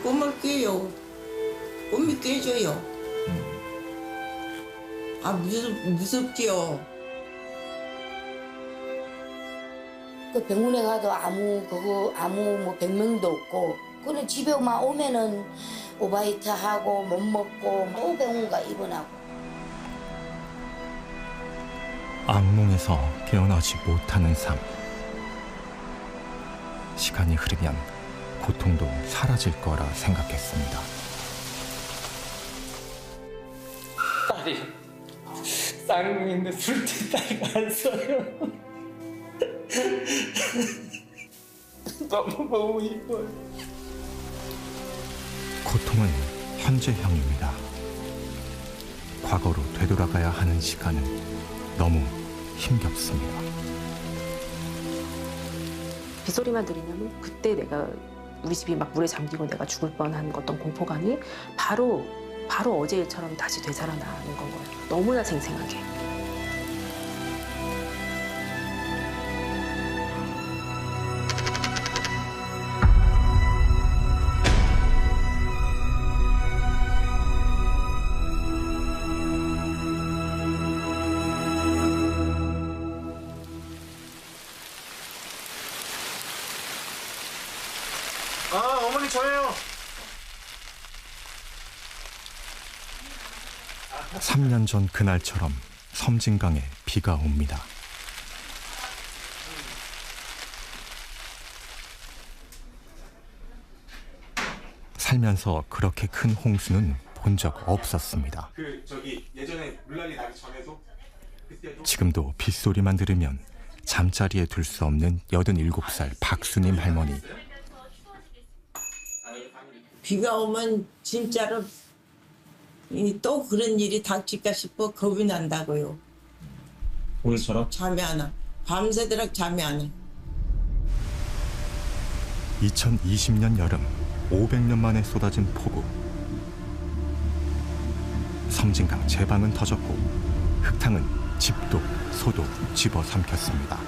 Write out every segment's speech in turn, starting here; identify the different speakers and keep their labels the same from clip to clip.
Speaker 1: 꿈을 꿔요. 꿈이 깨져요. 무섭지요.
Speaker 2: 그 병원에 가도 아무 뭐 병명도 없고, 그냥 집에만 오면은 오바이트 하고 못 먹고 또 병원 가 입원하고.
Speaker 3: 악몽에서 깨어나지 못하는 삶. 시간이 흐르면 고통도 사라질 거라 생각했습니다.
Speaker 4: 딸이 쌍둥이인데 둘째 딸이 안 써요. 너무 보고 싶어요.
Speaker 3: 고통은 현재형입니다. 과거로 되돌아가야 하는 시간은 너무 힘겹습니다.
Speaker 5: 빗소리만 들리면 그때 내가 우리 집이 막 물에 잠기고 내가 죽을 뻔한 어떤 공포감이 바로 어제 일처럼 다시 되살아나는 건 거예요. 너무나 생생하게.
Speaker 6: 어머니 저예요.
Speaker 3: 3년 전 그날처럼 섬진강에 비가 옵니다. 살면서 그렇게 큰 홍수는 본 적 없었습니다.
Speaker 6: 예전에 물난리 나기 전에도
Speaker 3: 지금도 빗소리만 들으면 잠자리에 들 수 없는 87살 박수님 할머니.
Speaker 1: 비가 오면 진짜로 또 그런 일이 닥칠까 싶어 겁이 난다고요.
Speaker 6: 오늘처럼?
Speaker 1: 잠이 안 와. 밤새도록 잠이 안 와.
Speaker 3: 2020년 여름 500년 만에 쏟아진 폭우. 섬진강 제방은 터졌고 흙탕은 집도 소도 집어삼켰습니다.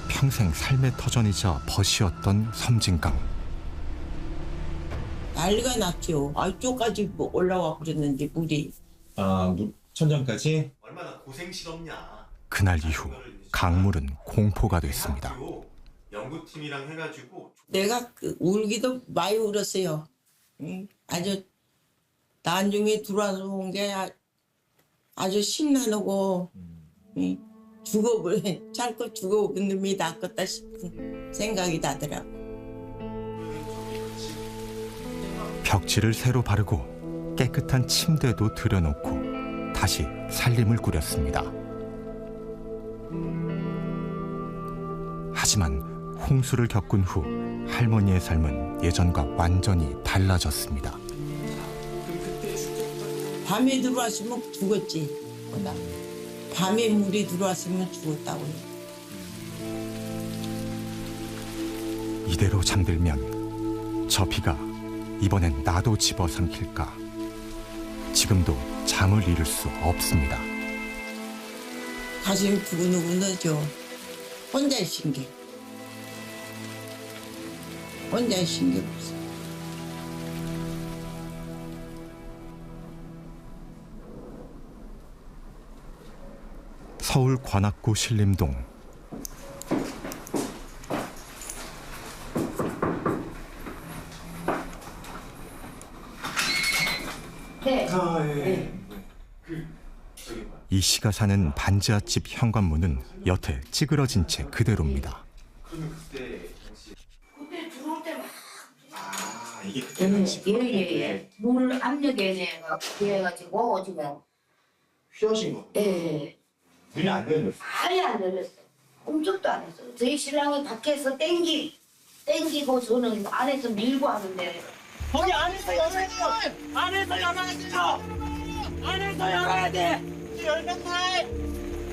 Speaker 3: 평생 삶의 터전이자 벗이었던 섬진강.
Speaker 1: 난리가 났죠. 이쪽까지 올라와 버렸는지 물이.
Speaker 6: 천장까지?
Speaker 7: 얼마나 고생스럽냐.
Speaker 3: 그날 이후 강물은 공포가 됐습니다.
Speaker 7: 연구팀이랑 해가지고
Speaker 1: 내가 울기도 많이 울었어요. 아주 나중에 들어와서 온 게 아주 심란하고 짧고 죽어본 놈이 낫겠다 싶은 생각이 나더라고.
Speaker 3: 벽지를 새로 바르고 깨끗한 침대도 들여놓고 다시 살림을 꾸렸습니다. 하지만 홍수를 겪은 후 할머니의 삶은 예전과 완전히 달라졌습니다.
Speaker 1: 밤에 들어왔으면 죽었지. 밤에 물이 들어왔으면 죽었다고요.
Speaker 3: 이대로 잠들면 저 비가 이번엔 나도 집어삼킬까. 지금도 잠을 이룰 수 없습니다.
Speaker 1: 가슴이 두근두근하죠. 혼자 있은 게. 혼자 있은 게 없어.
Speaker 3: 서울 관악구 신림동.
Speaker 2: 네.
Speaker 3: 이 씨가 사는 반지하집 현관문은 여태 찌그러진 채 그대로입니다.
Speaker 2: 그때 들어올 때 막.
Speaker 6: 이게
Speaker 2: 예. 물 압력에 그래가지고 지금.
Speaker 6: 휘어진 거.
Speaker 2: 예.
Speaker 6: 문이 안 열렸어.
Speaker 2: 아예 안 열렸어. 꿈쩍도 안 했어. 저희 신랑은 밖에서 땡기고 저는 안에서 밀고 하는데.
Speaker 4: 거기 안에서 열어야 돼요. 안에서 열어야 돼요. 안에서 열어야 돼. 열면 돼.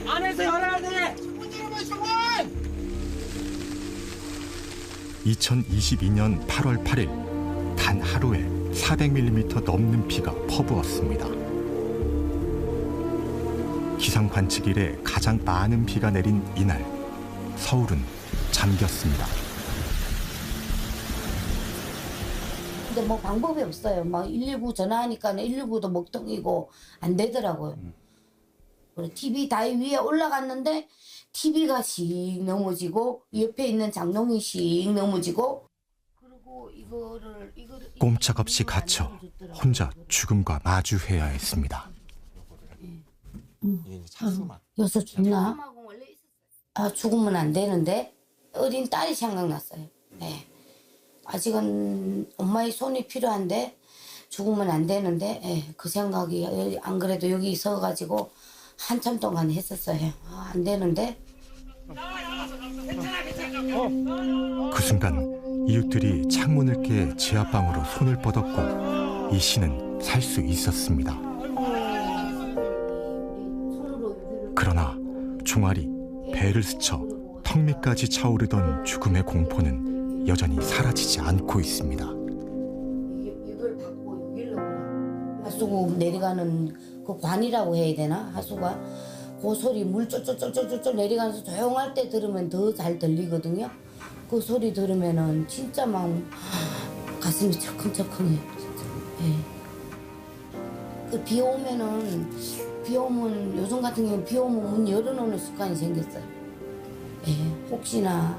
Speaker 4: 안에서 열어야 돼. 창문 열어봐, 창문.
Speaker 3: 2022년 8월 8일 단 하루에 400mm 넘는 비가 퍼부었습니다. 기상 관측 이래 가장 많은 비가 내린 이날 서울은 잠겼습니다.
Speaker 2: 근데 뭐 방법이 없어요. 막 119 전화하니까 119도 먹통이고 안 되더라고요. 그리고 TV 다이 위에 올라갔는데 TV가 씩 넘어지고 옆에 있는 장롱이 씩 넘어지고 그리고 이거를
Speaker 3: 꼼짝없이 갇혀 혼자 죽음과 마주해야 했습니다.
Speaker 6: 이게 차수만.
Speaker 2: 요새 죽나? 아, 죽으면 안 되는데 어린 딸이 생각났어요. 네. 아직은 엄마의 손이 필요한데 죽으면 안 되는데 그 생각이 안 그래도 여기 있어가지고 한참 동안 했었어요. 아, 안 되는데.
Speaker 3: 그 순간 이웃들이 창문을 깨 지하방으로 손을 뻗었고 이 씨는 살 수 있었습니다. 그러나 종아리, 배를 스쳐 턱 밑까지 차오르던 죽음의 공포는 여전히 사라지지 않고 있습니다.
Speaker 2: 하수구 내려가는 그 관이라고 해야 되나? 하수가 그 소리 물 쫄쫄쫄쫄쫄 내려가면서 조용할 때 들으면 더 잘 들리거든요. 그 소리 들으면은 진짜 막 가슴이 철컹철컹해요. 진짜. 그 비 오면 요즘 같은 경우는 비 오면 문 열어놓는 습관이 생겼어요. 혹시나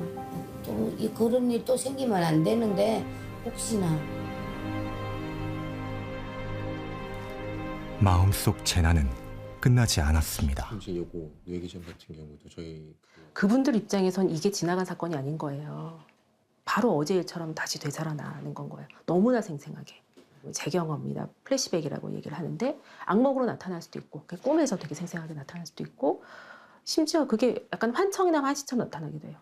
Speaker 2: 또 그런 일 또 생기면 안 되는데 혹시나.
Speaker 3: 마음속 재난은 끝나지 않았습니다.
Speaker 6: 이제 요거 뇌기전 같은 경우도 저희
Speaker 5: 그분들 입장에선 이게 지나간 사건이 아닌 거예요. 바로 어제 일처럼 다시 되살아나는 건 거예요. 너무나 생생하게. 제 경험입니다. 플래시백이라고 얘기를 하는데 악몽으로 나타날 수도 있고 꿈에서 되게 생생하게 나타날 수도 있고 심지어 그게 약간 환청이나 환시처럼 나타나기도 해요.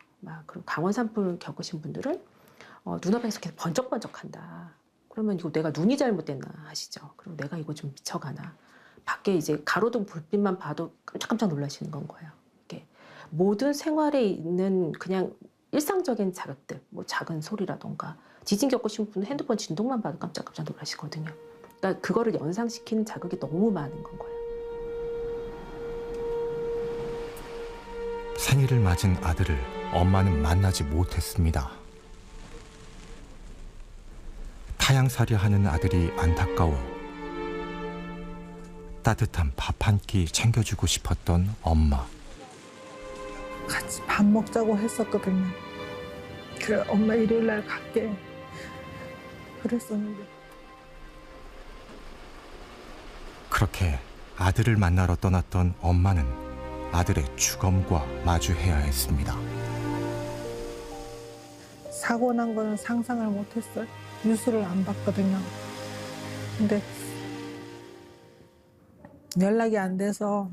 Speaker 5: 그리고 강원 산불 겪으신 분들은 눈앞에서 계속 번쩍번쩍한다. 그러면 이거 내가 눈이 잘못됐나 하시죠. 그리고 내가 이거 좀 미쳐가나. 밖에 이제 가로등 불빛만 봐도 깜짝깜짝 놀라시는 건 거예요. 이게 모든 생활에 있는 그냥 일상적인 자극들, 뭐 작은 소리라던가 지진 겪으신 분은 핸드폰 진동만 봐도 깜짝깜짝 놀라시거든요. 그러니까 그거를 연상시키는 자극이 너무 많은 건 거예요.
Speaker 3: 생일을 맞은 아들을 엄마는 만나지 못했습니다. 타양살이 하는 아들이 안타까워 따뜻한 밥 한 끼 챙겨주고 싶었던 엄마.
Speaker 8: 같이 밥 먹자고 했었거든요. 그래, 엄마 일요일 날 갈게. 그랬었는데.
Speaker 3: 그렇게 아들을 만나러 떠났던 엄마는 아들의 죽음과 마주해야 했습니다.
Speaker 8: 사고 난 거는 상상을 못했어요. 뉴스를 안 봤거든요. 근데 연락이 안 돼서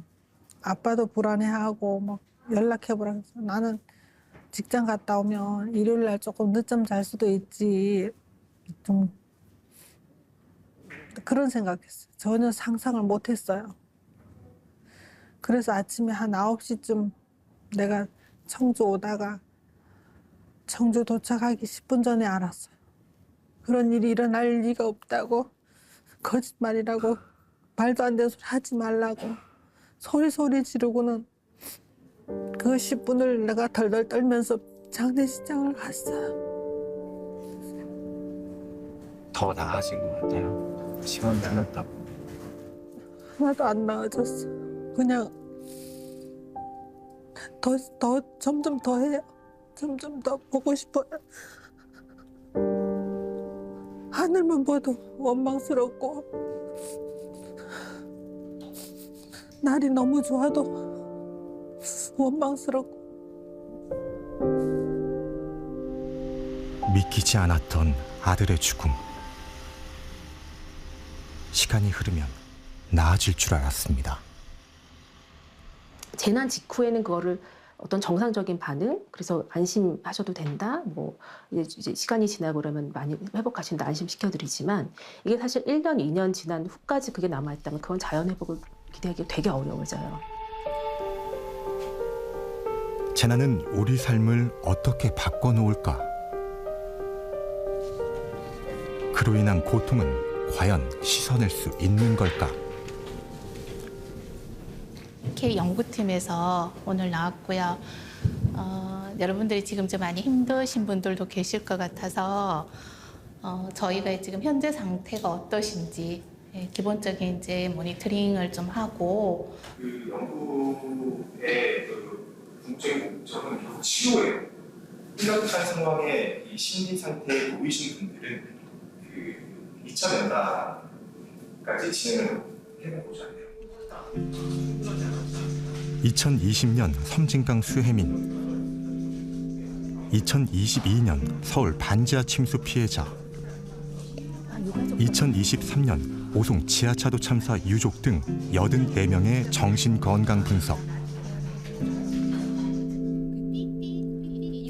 Speaker 8: 아빠도 불안해하고 막 연락해보라 해서 나는 직장 갔다 오면 일요일 날 조금 늦잠 잘 수도 있지. 좀 그런 생각했어요. 전혀 상상을 못했어요. 그래서 아침에 한 9시쯤 내가 청주 오다가 청주 도착하기 10분 전에 알았어요. 그런 일이 일어날 리가 없다고, 거짓말이라고, 말도 안 되는 소리 하지 말라고 소리 지르고는 그 10분을 내가 덜덜 떨면서 장례식장을 갔어요.
Speaker 9: 더 나아진 것 같아요. 시간 지났다고.
Speaker 8: 하나도 안 나아졌어. 그냥 점점 더 해요. 점점 더 보고 싶어요. 하늘만 봐도 원망스럽고 날이 너무 좋아도 원망스럽고.
Speaker 3: 믿기지 않았던 아들의 죽음. 시간이 흐르면 나아질 줄 알았습니다.
Speaker 5: 재난 직후에는 그거를 어떤 정상적인 반응, 그래서 안심하셔도 된다. 뭐 이제 시간이 지나고 그러면 많이 회복하신다, 안심시켜드리지만 이게 사실 1년, 2년 지난 후까지 그게 남아있다면 그건 자연 회복을 기대하기 되게 어려워져요.
Speaker 3: 재난은 우리 삶을 어떻게 바꿔놓을까? 그로 인한 고통은 과연 씻어낼 수 있는 걸까?
Speaker 10: K 연구팀에서 오늘 나왔고요. 여러분들이 지금 좀 많이 힘드신 분들도 계실 것 같아서 저희가 지금 현재 상태가 어떠신지 기본적인 이제 모니터링을 좀 하고.
Speaker 9: 그 연구의 궁극적인 목적은 결국 치료예요. 심각한 상황에 이 심리 상태에 놓이신 분들은 그 2차 면담까지 진행을 해보고자 해요.
Speaker 3: 2020년 섬진강 수해민, 2022년 서울 반지하 침수 피해자, 2023년 오송 지하차도 참사 유족 등 84명의 정신건강 분석.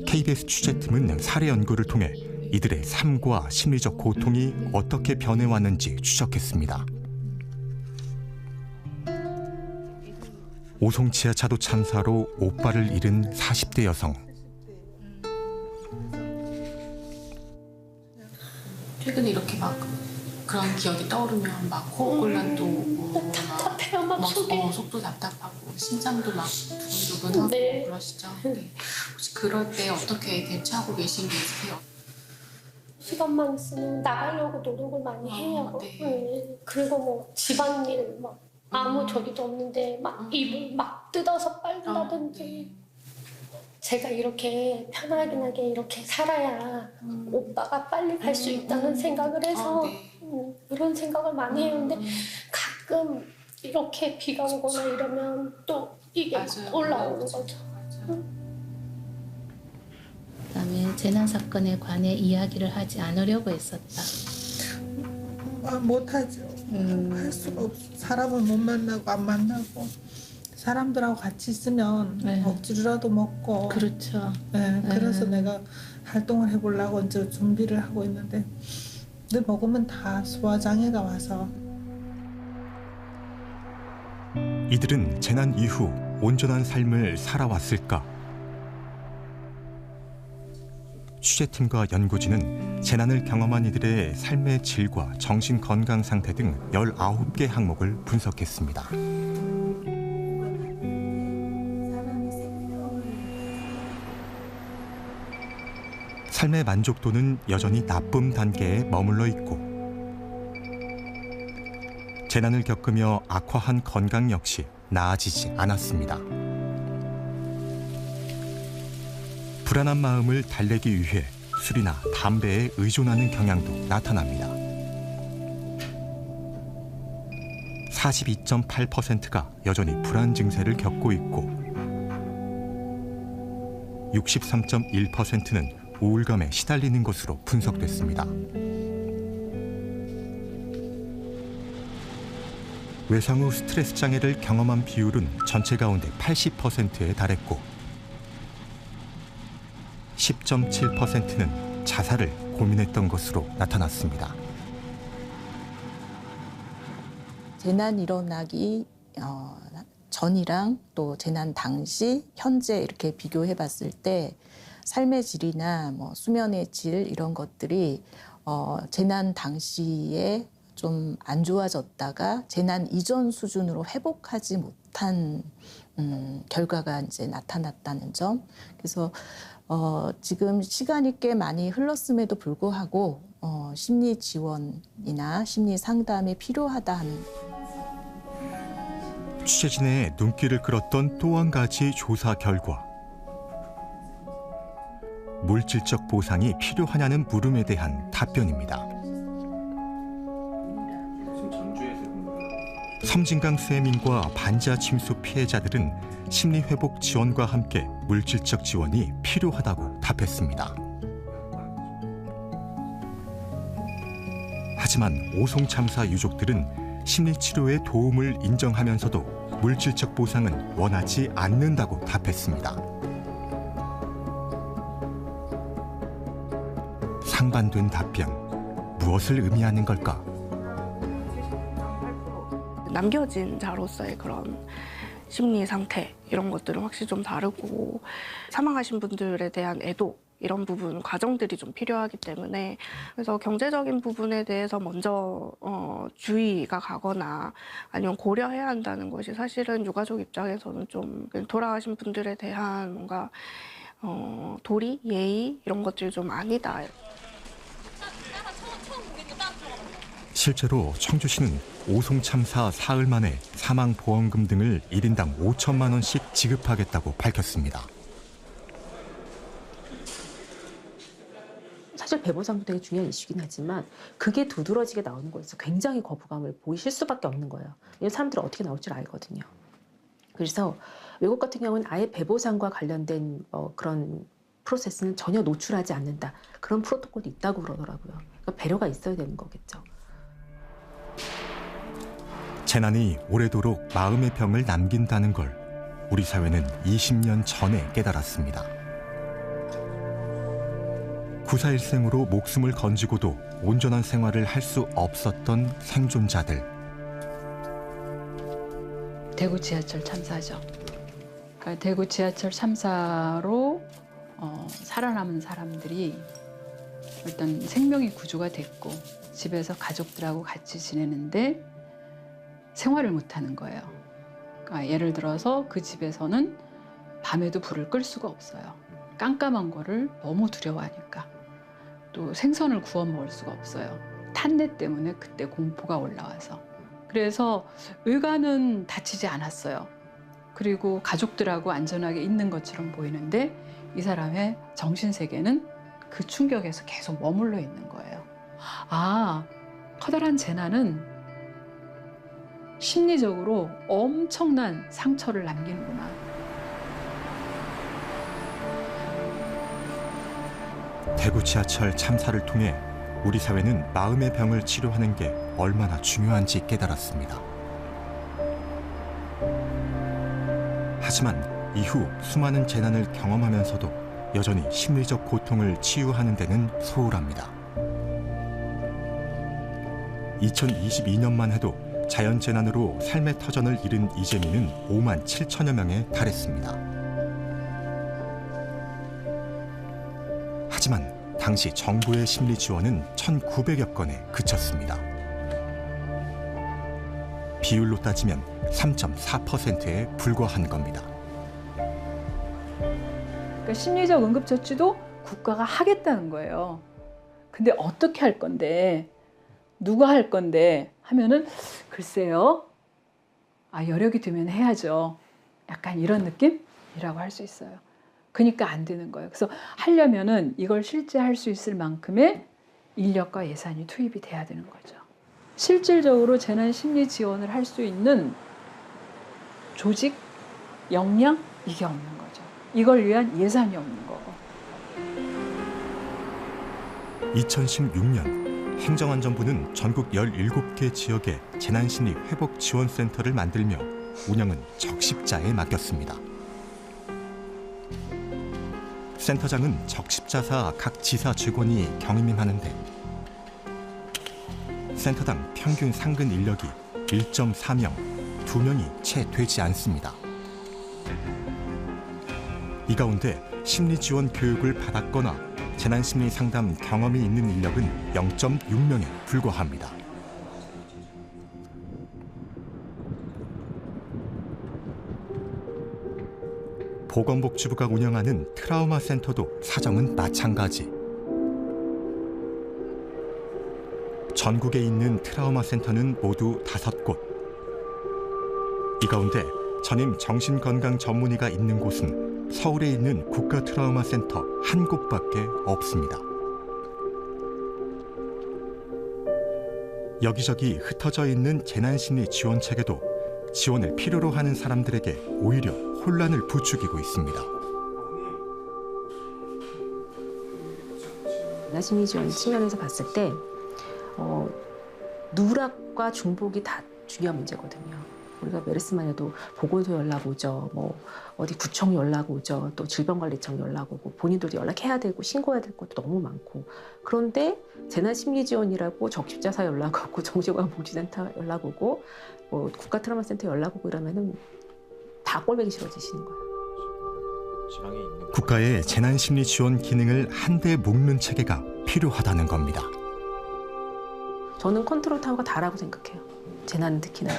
Speaker 3: KBS 취재팀은 사례 연구를 통해 이들의 삶과 심리적 고통이 어떻게 변해왔는지 추적했습니다. 오송 지하차도 참사로 오빠를 잃은 40대 여성.
Speaker 11: 최근에 이렇게 막 그런 기억이 떠오르면 막 호흡곤란도 오고
Speaker 12: 답답해요, 막 속이.
Speaker 11: 속도 답답하고 심장도 막 두근두근하고
Speaker 12: 네.
Speaker 11: 그러시죠? 네. 혹시 그럴 때 어떻게 대처하고 계신 게 있으세요?
Speaker 12: 시간만 있으면 나가려고 노력을 많이 해요. 그리고 뭐 집안일 막 아무 저기도 없는데 막 이불 막 뜯어서 빨든다든지. 제가 이렇게 편하게 이렇게 살아야 오빠가 빨리 갈 수 있다는 생각을 해서 그런 생각을 많이 해요. 근데 가끔 이렇게 비가 오거나 이러면 또 이게 올라오는 거죠.
Speaker 10: 그다음에 재난 사건에 관해 이야기를 하지 않으려고 했었다.
Speaker 8: 못하죠. 할 수가 없어. 사람을 못 만나고 안 만나고. 사람들하고 같이 있으면 억지로라도 먹고.
Speaker 10: 그렇죠.
Speaker 8: 네, 그래서 내가 활동을 해보려고 이제 준비를 하고 있는데 근데 먹으면 다 소화장애가 와서.
Speaker 3: 이들은 재난 이후 온전한 삶을 살아왔을까? 취재팀과 연구진은 재난을 경험한 이들의 삶의 질과 정신 건강 상태 등 19개 항목을 분석했습니다. 삶의 만족도는 여전히 나쁨 단계에 머물러 있고 재난을 겪으며 악화한 건강 역시 나아지지 않았습니다. 불안한 마음을 달래기 위해 술이나 담배에 의존하는 경향도 나타납니다. 42.8%가 여전히 불안 증세를 겪고 있고 63.1%는 우울감에 시달리는 것으로 분석됐습니다. 외상 후 스트레스 장애를 경험한 비율은 전체 가운데 80%에 달했고 10.7%는 자살을 고민했던 것으로 나타났습니다.
Speaker 13: 재난 일어나기 전이랑 또 재난 당시, 현재 이렇게 비교해 봤을 때 삶의 질이나 뭐 수면의 질 이런 것들이 재난 당시에 좀 안 좋아졌다가 재난 이전 수준으로 회복하지 못한 결과가 이제 나타났다는 점. 그래서 지금 시간이 꽤 많이 흘렀음에도 불구하고 심리 지원이나 심리 상담이 필요하다 하는.
Speaker 3: 취재진의 눈길을 끌었던 또 한 가지 조사 결과. 물질적 보상이 필요하냐는 물음에 대한 답변입니다. 섬진강 수해민과 반지하 침수 피해자들은 심리회복 지원과 함께 물질적 지원이 필요하다고 답했습니다. 하지만 오송 참사 유족들은 심리치료의 도움을 인정하면서도 물질적 보상은 원하지 않는다고 답했습니다. 상반된 답변, 무엇을 의미하는 걸까?
Speaker 14: 남겨진 자로서의 그런 심리 상태 이런 것들은 확실히 좀 다르고 사망하신 분들에 대한 애도 이런 부분 과정들이 좀 필요하기 때문에 그래서 경제적인 부분에 대해서 먼저 주의가 가거나 아니면 고려해야 한다는 것이 사실은 유가족 입장에서는 좀 돌아가신 분들에 대한 뭔가 도리, 예의 이런 것들이 좀 아니다.
Speaker 3: 실제로 청주시는 오송 참사 사흘 만에 사망 보험금 등을 1인당 5천만 원씩 지급하겠다고 밝혔습니다.
Speaker 5: 사실 배보상도 되게 중요한 이슈긴 하지만 그게 두드러지게 나오는 거에서 굉장히 거부감을 보이실 수밖에 없는 거예요. 왜냐하면 사람들은 어떻게 나올 줄 알거든요. 그래서 외국 같은 경우는 아예 배보상과 관련된 그런 프로세스는 전혀 노출하지 않는다. 그런 프로토콜이 있다고 그러더라고요. 그러니까 배려가 있어야 되는 거겠죠.
Speaker 3: 재난이 오래도록 마음의 병을 남긴다는 걸 우리 사회는 20년 전에 깨달았습니다. 구사일생으로 목숨을 건지고도 온전한 생활을 할 수 없었던 생존자들.
Speaker 15: 대구 지하철 참사죠. 그러니까 대구 지하철 참사로 살아남은 사람들이 일단 생명이 구조가 됐고 집에서 가족들하고 같이 지내는데 생활을 못하는 거예요. 그러니까 예를 들어서 그 집에서는 밤에도 불을 끌 수가 없어요. 깜깜한 거를 너무 두려워하니까. 또 생선을 구워 먹을 수가 없어요. 탄내 때문에 그때 공포가 올라와서. 그래서 의가는 다치지 않았어요. 그리고 가족들하고 안전하게 있는 것처럼 보이는데 이 사람의 정신세계는 그 충격에서 계속 머물러 있는 거예요. 아, 커다란 재난은 심리적으로 엄청난 상처를 남기는구나.
Speaker 3: 대구 지하철 참사를 통해 우리 사회는 마음의 병을 치료하는 게 얼마나 중요한지 깨달았습니다. 하지만 이후 수많은 재난을 경험하면서도 여전히 심리적 고통을 치유하는 데는 소홀합니다. 2022년만 해도 자연재난으로 삶의 터전을 잃은 이재민은 5만 7천여 명에 달했습니다. 하지만 당시 정부의 심리 지원은 1,900여 건에 그쳤습니다. 비율로 따지면 3.4%에 불과한 겁니다.
Speaker 15: 그러니까 심리적 응급처치도 국가가 하겠다는 거예요. 근데 어떻게 할 건데, 누가 할 건데 하면은 글쎄요. 여력이 되면 해야죠. 약간 이런 느낌이라고 할 수 있어요. 그러니까 안 되는 거예요. 그래서 하려면은 이걸 실제 할 수 있을 만큼의 인력과 예산이 투입이 돼야 되는 거죠. 실질적으로 재난 심리 지원을 할 수 있는 조직, 역량 이게 없는 거죠. 이걸 위한 예산이 없는 거고.
Speaker 3: 2016년 행정안전부는 전국 17개 지역에 재난심리 회복지원센터를 만들며 운영은 적십자에 맡겼습니다. 센터장은 적십자사 각 지사 직원이 경임하는데 센터당 평균 상근 인력이 1.4명, 2명이 채 되지 않습니다. 이 가운데 심리지원 교육을 받았거나 재난심리 상담 경험이 있는 인력은 0.6명에 불과합니다. 보건복지부가 운영하는 트라우마 센터도 사정은 마찬가지. 전국에 있는 트라우마 센터는 모두 5곳. 이 가운데 전임 정신건강 전문의가 있는 곳은 서울에 있는 국가 트라우마 센터 1곳밖에 없습니다. 여기저기 흩어져 있는 재난심리 지원책에도 지원을 필요로 하는 사람들에게 오히려 혼란을 부추기고 있습니다.
Speaker 5: 재난심리 지원 측면에서 봤을 때 누락과 중복이 다 중요한 문제거든요. 우리가 메르스만 해도 보건소 연락 오죠, 뭐 어디 구청 연락 오죠, 또 질병관리청 연락 오고 본인들도 연락해야 되고 신고해야 될 것도 너무 많고. 그런데 재난심리지원이라고 적십자사 연락 오고 정신건강복지센터 연락 오고 뭐 국가트라우마센터 연락 오고 이러면은 다 꼴보기 싫어지시는 거예요.
Speaker 3: 국가의 재난심리 지원 기능을 한데 묶는 체계가 필요하다는 겁니다.
Speaker 5: 저는 컨트롤 타워가 다라고 생각해요. 재난은 특히나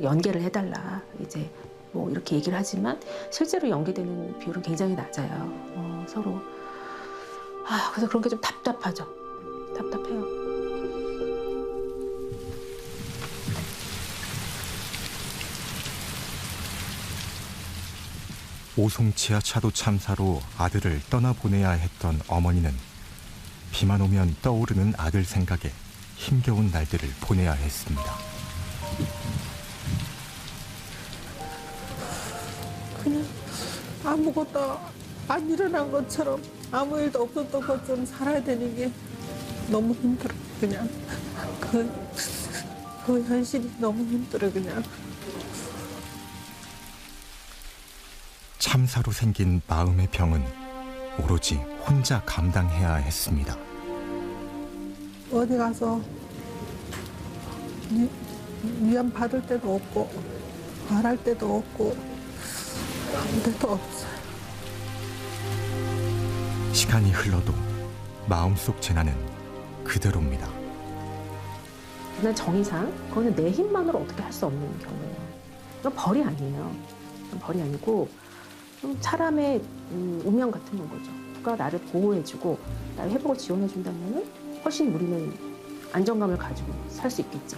Speaker 5: 연계를 해달라 이제 뭐 이렇게 얘기를 하지만 실제로 연계되는 비율은 굉장히 낮아요. 서로 그래서 그런 게 좀 답답하죠. 답답해요.
Speaker 3: 오송 지하차도 참사로 아들을 떠나보내야 했던 어머니는 비만 오면 떠오르는 아들 생각에 힘겨운 날들을 보내야 했습니다.
Speaker 8: 그냥 아무것도 안 일어난 것처럼 아무 일도 없었던 것처럼 살아야 되는 게 너무 힘들어. 그냥 그 현실이 너무 힘들어. 그냥
Speaker 3: 참사로 생긴 마음의 병은 오로지 혼자 감당해야 했습니다.
Speaker 8: 어디 가서 위안 받을 때도 없고 말할 때도 없고 아무 데도 없어요.
Speaker 3: 시간이 흘러도 마음속 재난은 그대로입니다.
Speaker 5: 그냥 정의상 그거는 내 힘만으로 어떻게 할 수 없는 경우예요. 이건 벌이 아니에요. 벌이 아니고 좀 사람의 운명 같은 건 거죠. 누가 나를 보호해주고 나를 회복을 지원해준다면 훨씬 우리는 안정감을 가지고 살 수 있겠죠.